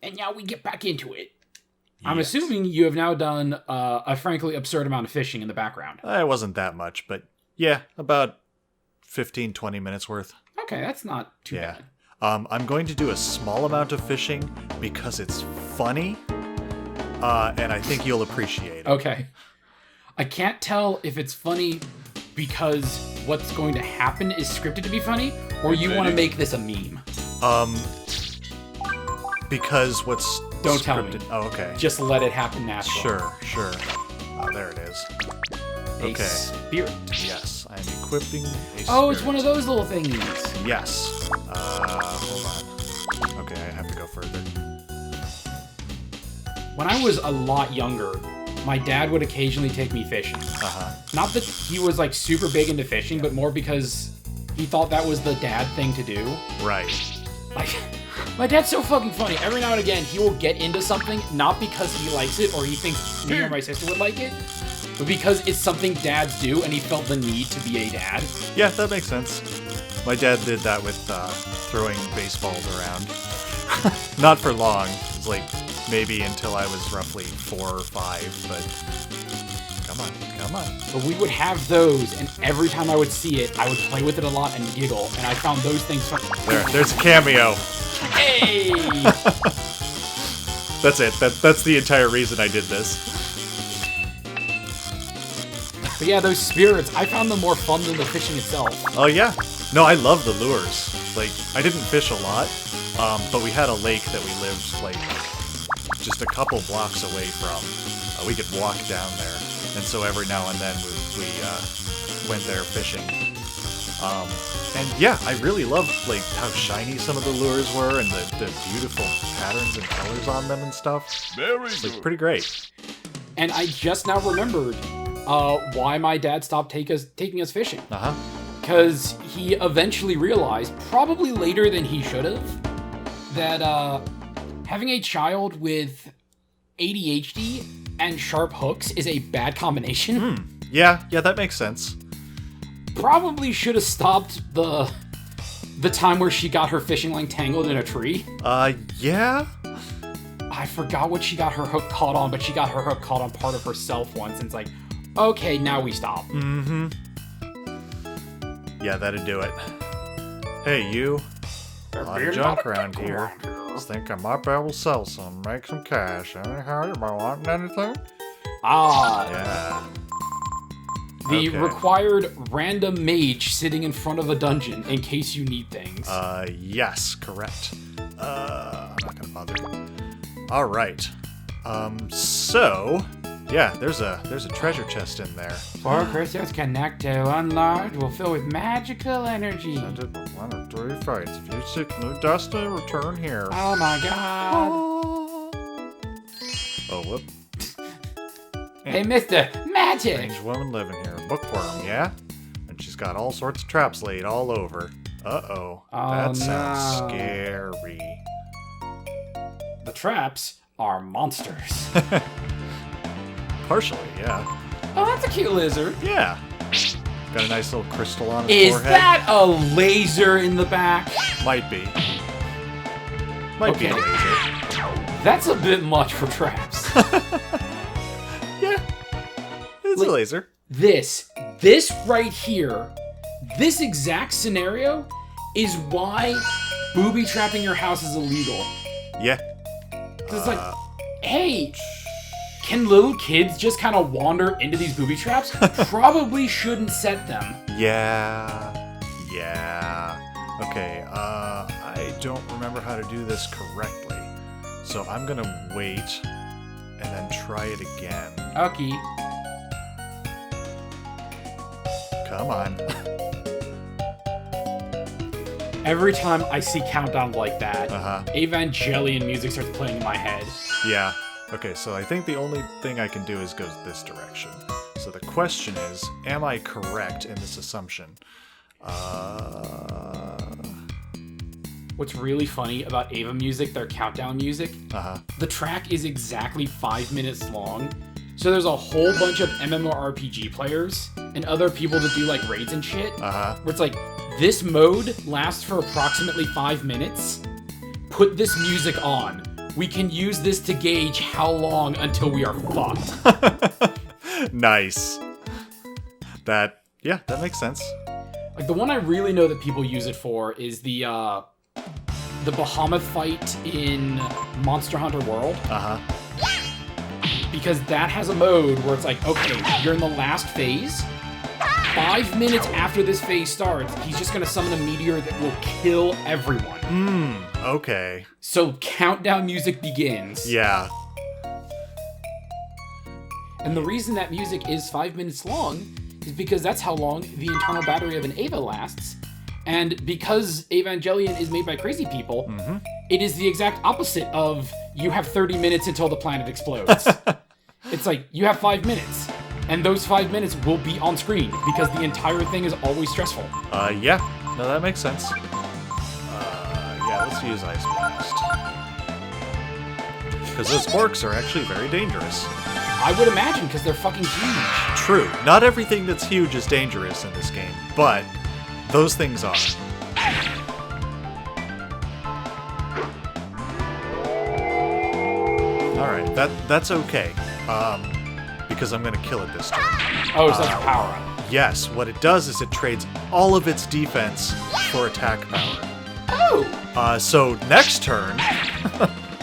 And now we get back into it. I'm assuming you have now done a frankly absurd amount of fishing in the background. It wasn't that much, but yeah, about 15, 20 minutes worth. Okay, that's not too bad. I'm going to do a small amount of fishing because it's funny, and I think you'll appreciate it. Okay. I can't tell if it's funny because what's going to happen is scripted to be funny, or you want to make this a meme. Because what's Don't scripted... tell me. Oh, okay. Just let it happen naturally. Sure. Oh, there it is. A Okay. spirit. Yes, I'm equipping a spirit. Oh, it's one of those little thingies. Yes. Hold on. Okay, I have to go further. When I was a lot younger, my dad would occasionally take me fishing. Not that he was like super big into fishing, but more because he thought that was the dad thing to do. Right. Like, my dad's so fucking funny. Every now and again, he will get into something, not because he likes it or he thinks me or my sister would like it, but because it's something dads do and he felt the need to be a dad. Yeah, that makes sense. My dad did that with throwing baseballs around. Not for long. It was like maybe until I was roughly 4 or 5, but come on. But we would have those, and every time I would see it, I would play with it a lot and giggle, and I found those things fun. There's a cameo. Hey! That's it. That's the entire reason I did this. But yeah, those spirits, I found them more fun than the fishing itself. Oh yeah. No, I love the lures. Like, I didn't fish a lot, but we had a lake that we lived like just a couple blocks away from. We could walk down there, and so every now and then we went there fishing. And yeah, I really loved like how shiny some of the lures were and the beautiful patterns and colors on them and stuff. It's like pretty great. And I just now remembered why my dad stopped taking us fishing. Because he eventually realized, probably later than he should have, that having a child with ADHD and sharp hooks is a bad combination. Yeah, that makes sense. Probably should have stopped the time where she got her fishing line tangled in a tree. Yeah? I forgot what she got her hook caught on, but she got her hook caught on part of herself once, and it's like, okay, now we stop. Yeah, that'd do it. Hey, you. A lot of junk around here. Just think I might be able to sell some, make some cash. Anyhow, you might want anything? Yeah. The required random mage sitting in front of a dungeon in case you need things. Yes, correct. I'm not gonna bother. Alright. So... yeah, there's a treasure chest in there. For crystals connect to unlocked will fill with magical energy. Send it with 1 of 3 fights. If you seek new destiny, return here. Oh my god. Oh, whoop. Hey, Mr. Magic! Strange woman living here. Bookworm, yeah? And she's got all sorts of traps laid all over. Uh-oh. That sounds scary. The traps are monsters. Partially, yeah. Oh, that's a cute lizard. Yeah. Got a nice little crystal on his forehead. Is that a laser in the back? Might be. Might be a laser. That's a bit much for traps. Yeah. It's a laser. This right here, this exact scenario is why booby trapping your house is illegal. Yeah. It's like, hey, can little kids just kind of wander into these booby traps? Probably shouldn't set them. Yeah. Okay, I don't remember how to do this correctly. So I'm gonna wait and then try it again. Okay. Come on. Every time I see countdowns like that, Evangelion music starts playing in my head. Yeah. Okay, so I think the only thing I can do is go this direction. So the question is, am I correct in this assumption? What's really funny about Ava music, their countdown music, the track is exactly 5 minutes long. So there's a whole bunch of MMORPG players and other people that do like raids and shit. Where it's like, this mode lasts for approximately 5 minutes. Put this music on. We can use this to gauge how long until we are fucked. Nice. That makes sense. Like, the one I really know that people use it for is the Behemoth fight in Monster Hunter World. Uh-huh. Because that has a mode where it's like, okay, you're in the last phase. 5 minutes after this phase starts, he's just gonna summon a meteor that will kill everyone. Okay. So countdown music begins. Yeah. And the reason that music is 5 minutes long is because that's how long the internal battery of an Eva lasts. And because Evangelion is made by crazy people, it is the exact opposite of you have 30 minutes until the planet explodes. It's like, you have 5 minutes. And those 5 minutes will be on screen because the entire thing is always stressful. Yeah. No, that makes sense. Yeah, let's use Ice Blast. Because those orcs are actually very dangerous. I would imagine, because they're fucking huge. True. Not everything that's huge is dangerous in this game, but those things are. Alright, that's okay. Because I'm gonna kill it this turn. Oh, so that's a power-up. Yes, what it does is it trades all of its defense for attack power. Oh! So next turn...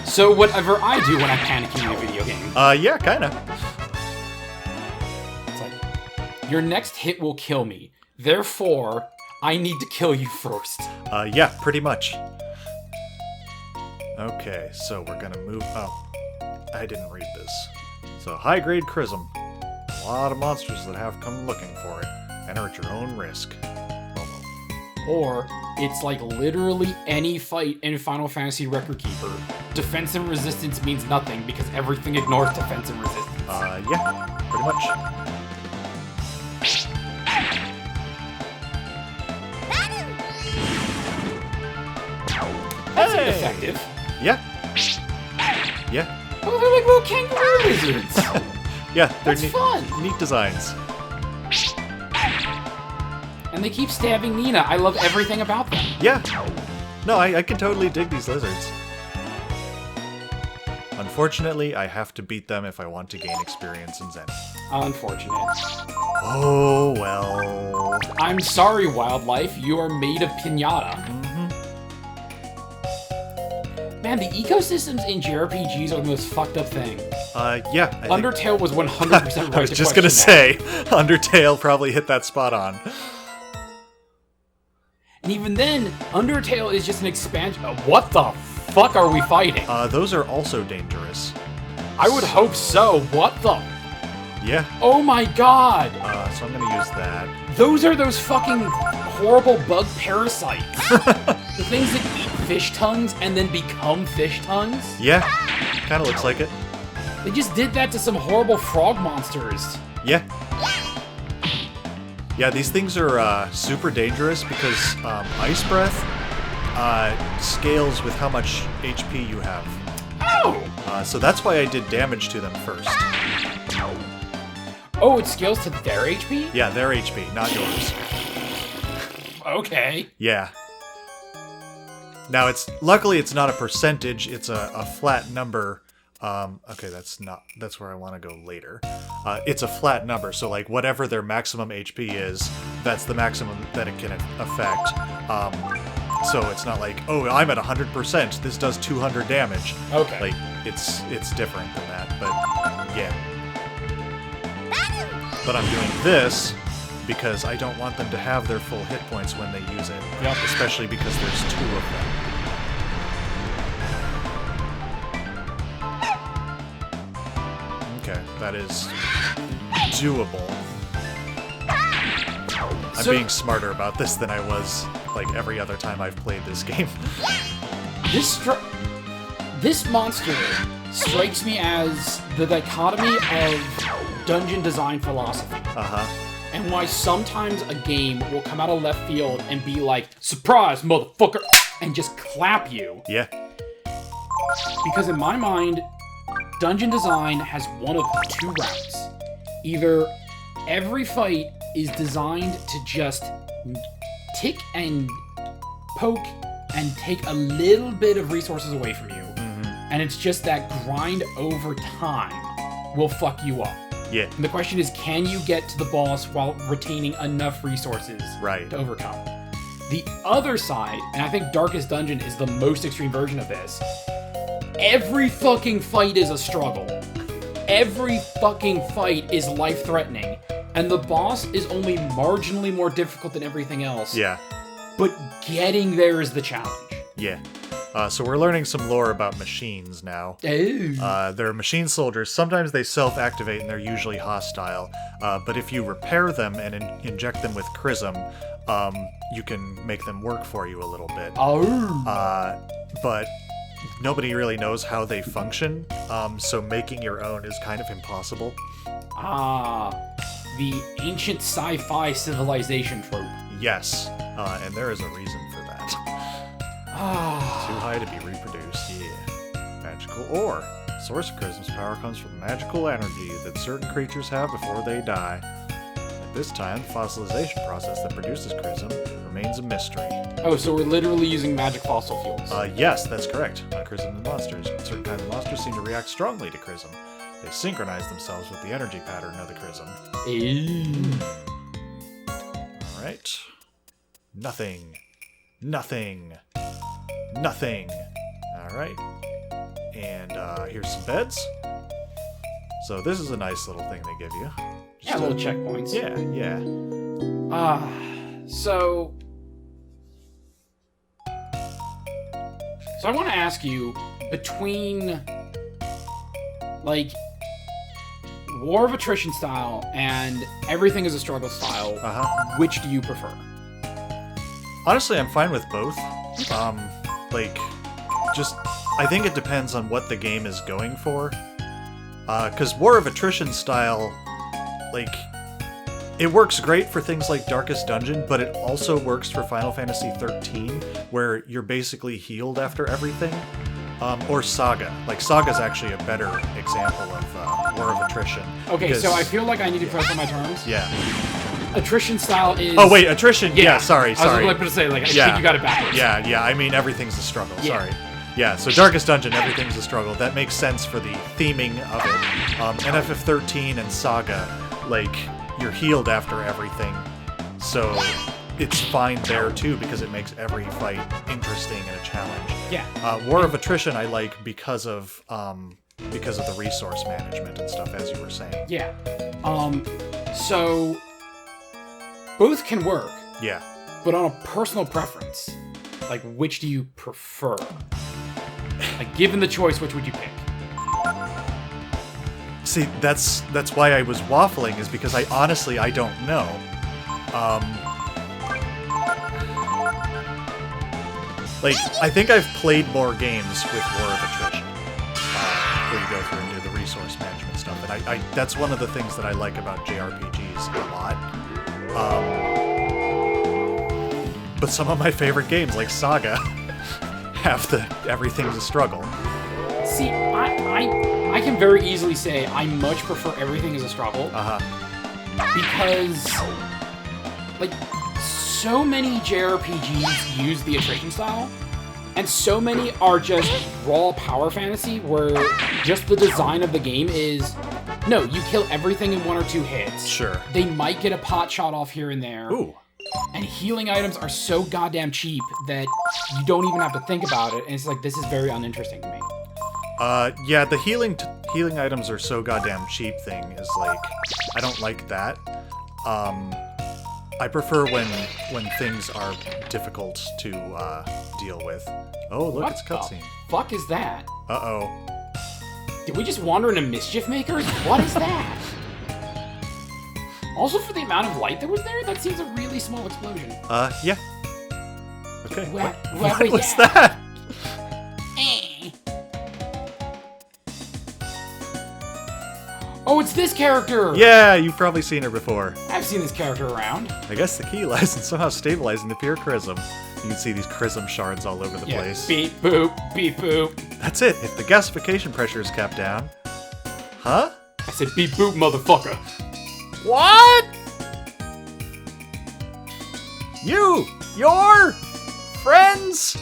So whatever I do when I'm panicking in a video game. Yeah, kinda. It's like, your next hit will kill me. Therefore, I need to kill you first. Yeah, pretty much. Okay, so we're gonna move... Oh, I didn't read this. So, high-grade Chrism. A lot of monsters that have come looking for it. Enter at your own risk. Momo. Or, it's like literally any fight in Final Fantasy Record Keeper. Defense and resistance means nothing because everything ignores defense and resistance. Yeah, pretty much. That's effective. Yeah. Yeah. Oh, they're like little kangaroo lizards. Yeah, they're That's fun. Neat designs. And they keep stabbing Nina. I love everything about them. Yeah. No, I can totally dig these lizards. Unfortunately, I have to beat them if I want to gain experience in Zen. Unfortunate. Oh, well... I'm sorry, wildlife. You are made of piñata. Man, the ecosystems in JRPGs are the most fucked up thing. Yeah. Undertale was 100% right. I was just gonna say, Undertale probably hit that spot on. And even then, Undertale is just an expansion of what the fuck are we fighting? Those are also dangerous. I would hope so. What the? Yeah. Oh my god! So I'm gonna use that. Those are those fucking horrible bug parasites. The things that eat fish tongues and then become fish tongues? Yeah. Kinda looks like it. They just did that to some horrible frog monsters. Yeah. Yeah, these things are super dangerous because Ice Breath scales with how much HP you have. Oh! So that's why I did damage to them first. Oh, it scales to their HP? Yeah, their HP, not yours. Okay. Yeah. Now, luckily it's not a percentage, it's a flat number. Okay, that's where I want to go later. It's a flat number, so like whatever their maximum HP is, that's the maximum that it can affect. So it's not like, oh, I'm at 100%, this does 200 damage. Okay. Like, it's different than that, but yeah. But I'm doing this because I don't want them to have their full hit points when they use it. Yep. Especially because there's 2 of them. Okay, that is doable. I'm being smarter about this than I was, like, every other time I've played this game. This monster strikes me as the dichotomy of dungeon design philosophy. And why sometimes a game will come out of left field and be like, surprise, motherfucker, and just clap you. Yeah. Because in my mind, dungeon design has one of 2 routes. Either every fight is designed to just tick and poke and take a little bit of resources away from you. and it's just that grind over time will fuck you up. Yeah. And the question is, can you get to the boss while retaining enough resources to overcome? The other side, and I think Darkest Dungeon is the most extreme version of this, every fucking fight is a struggle. Every fucking fight is life-threatening, and the boss is only marginally more difficult than everything else. Yeah. But getting there is the challenge. Yeah. So we're learning some lore about machines now. Oh. They're machine soldiers. Sometimes they self-activate and they're usually hostile. But if you repair them and inject them with Chrism, you can make them work for you a little bit. Oh. But nobody really knows how they function, so making your own is kind of impossible. The ancient sci-fi civilization trope. Yes, and there is a reason for that. Too high to be reproduced, yeah. Magical ore. Source of Chrism's power comes from magical energy that certain creatures have before they die. At this time, the fossilization process that produces Chrism remains a mystery. Oh, so we're literally using magic fossil fuels. Yes, that's correct. Chrism and monsters. Certain kinds of monsters seem to react strongly to Chrism. They synchronize themselves with the energy pattern of the Chrism. Alright. Nothing. Alright. And here's some beds. So this is a nice little thing they give you. Just little checkpoints. Yeah. So I want to ask you, between, like, War of Attrition style and Everything is a Struggle style, which do you prefer? Honestly, I'm fine with both. I think it depends on what the game is going for. Because War of Attrition style, it works great for things like Darkest Dungeon, but it also works for Final Fantasy XIII, where you're basically healed after everything. Or Saga. Saga's actually a better example of War of Attrition. Okay, so I feel like I need to press on my terms. Yeah. Attrition style is... Oh, wait, Attrition? Yeah, sorry. I was going to say, I think you got it backwards. Yeah, I mean, everything's a struggle, sorry. Yeah, so Darkest Dungeon, everything's a struggle. That makes sense for the theming of it. NFF13 and Saga, you're healed after everything, so it's fine there too, because it makes every fight interesting and a challenge. Yeah. War of Attrition I like because of the resource management and stuff, as you were saying. Yeah. So both can work. Yeah. But on a personal preference, which do you prefer? Given the choice, which would you pick? See, that's why I was waffling, is because I honestly don't know. I think I've played more games with War of Attrition, where you go through and do the resource management stuff, and that's one of the things that I like about JRPGs a lot. But some of my favorite games, like Saga, have everything's a struggle. See, I can very easily say I much prefer Everything is a Struggle. Because, so many JRPGs use the attrition style, and so many are just raw power fantasy, where just the design of the game is, no, you kill everything in 1 or 2 hits. Sure. They might get a pot shot off here and there. Ooh. And healing items are so goddamn cheap that you don't even have to think about it, and it's this is very uninteresting to me. Yeah, the healing items are so goddamn cheap thing is I don't like that. I prefer when things are difficult to deal with. Oh, look, it's cutscene. What the fuck is that? Uh-oh. Did we just wander into Mischief Makers? What is that? Also, for the amount of light that was there, that seems a really small explosion. Yeah. Okay. What was that? Oh, it's this character! Yeah, you've probably seen her before. I've seen this character around. I guess the key lies in somehow stabilizing the pure Chrism. You can see these Chrism shards all over the place. Beep boop, beep boop. That's it. If the gasification pressure is kept down... Huh? I said beep boop, motherfucker. What? Your friends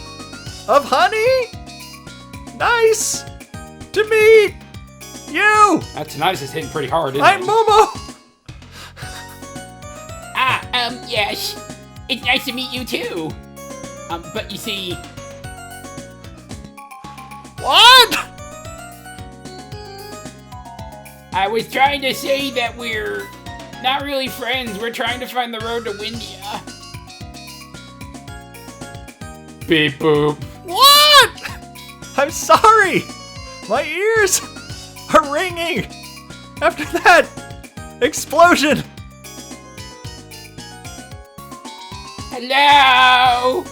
of honey? Nice. To meet you! Tonight is hitting pretty hard, isn't I'm it? Momo! Yes. It's nice to meet you, too. But you see... What? I was trying to say that we're not really friends. We're trying to find the road to Windia. Beep boop. What? I'm sorry! My ears are ringing! After that explosion! Hello?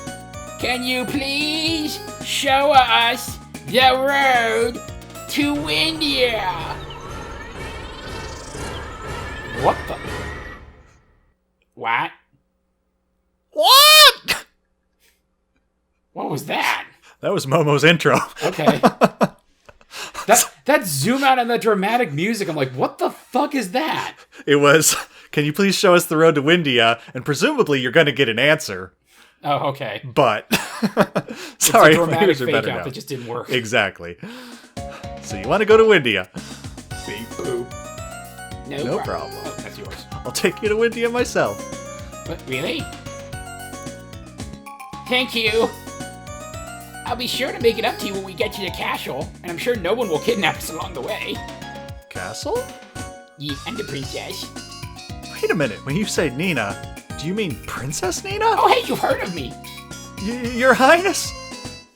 Can you please show us the road to Windia? What the? What? What? What was that? That was Momo's intro. Okay. That zoom out on the dramatic music. I'm like, what the fuck is that? It was, can you please show us the road to Windia? And presumably you're going to get an answer. Oh, okay. But, sorry, it's a dramatic my ears are fake better out now. that just didn't work. Exactly. So you want to go to Windia? Beep boop. No problem. Oh, that's yours. I'll take you to Windia myself. But really? Thank you. I'll be sure to make it up to you when we get to the castle, and I'm sure no one will kidnap us along the way. Castle? Yeah, I'm the princess. Wait a minute, when you say Nina, do you mean Princess Nina? Oh, hey, you've heard of me. Your Highness?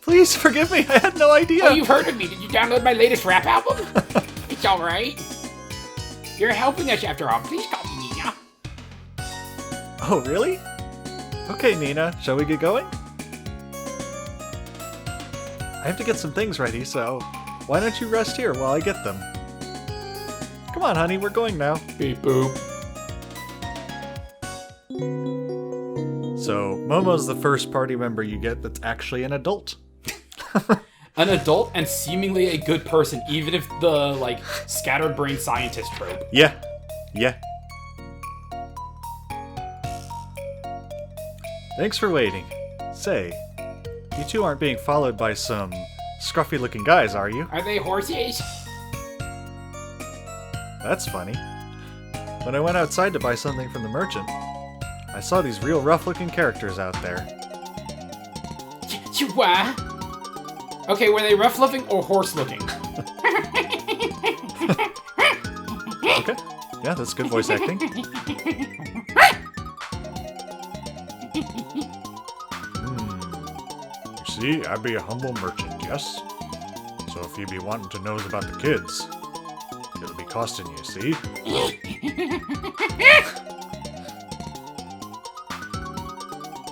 Please forgive me, I had no idea. Oh, you've heard of me. Did you download my latest rap album? It's alright. You're helping us after all. Please call me Nina. Oh, really? Okay, Nina, shall we get going? I have to get some things ready, so why don't you rest here while I get them? Come on, honey, we're going now. Beep boop. So, Momo's the first party member you get that's actually an adult. An adult and seemingly a good person, even if the, like, scattered brain scientist trope. Yeah. Thanks for waiting. Say, you two aren't being followed by some scruffy-looking guys, are you? Are they horses? That's funny. When I went outside to buy something from the merchant, I saw these real rough-looking characters out there. What? Okay, were they rough-looking or horse-looking? Okay. Yeah, that's good voice acting. You see, I be a humble merchant, yes? So if you be wanting to knows about the kids, it'll be costing you, see?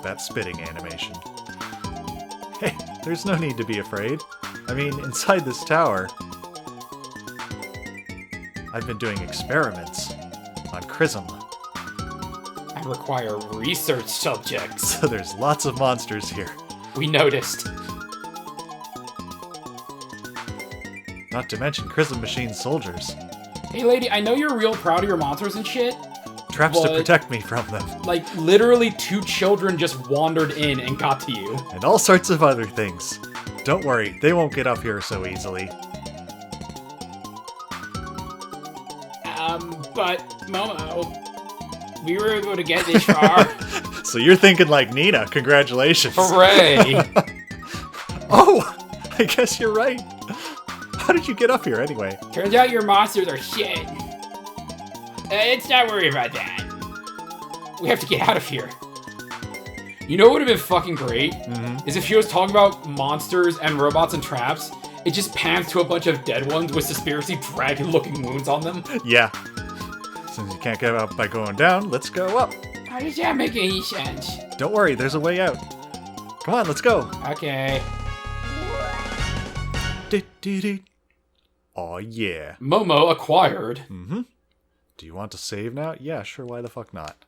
That spitting animation. Hey, there's no need to be afraid. I mean, inside this tower, I've been doing experiments on Chrism. I require research subjects. So there's lots of monsters here. We noticed. Not to mention Chrism Machine soldiers. Hey lady, I know you're real proud of your monsters and shit. Traps to But- protect me from them. Like, literally 2 children just wandered in and got to you. And all sorts of other things. Don't worry, they won't get up here so easily. But, Momo, we were able to get this far. So you're thinking like Nina, congratulations. Hooray! Oh, I guess you're right. How did you get up here anyway? Turns out your monsters are shit. Let's not worry about that. We have to get out of here. You know what would have been fucking great? Is if she was talking about monsters and robots and traps, it just pans to a bunch of dead ones with suspiciously dragon-looking wounds on them. Yeah. Since you can't get up by going down, let's go up. How does that make any sense? Don't worry, there's a way out. Come on, let's go. Okay. Aw, yeah. Momo acquired. Do you want to save now? Yeah, sure, why the fuck not?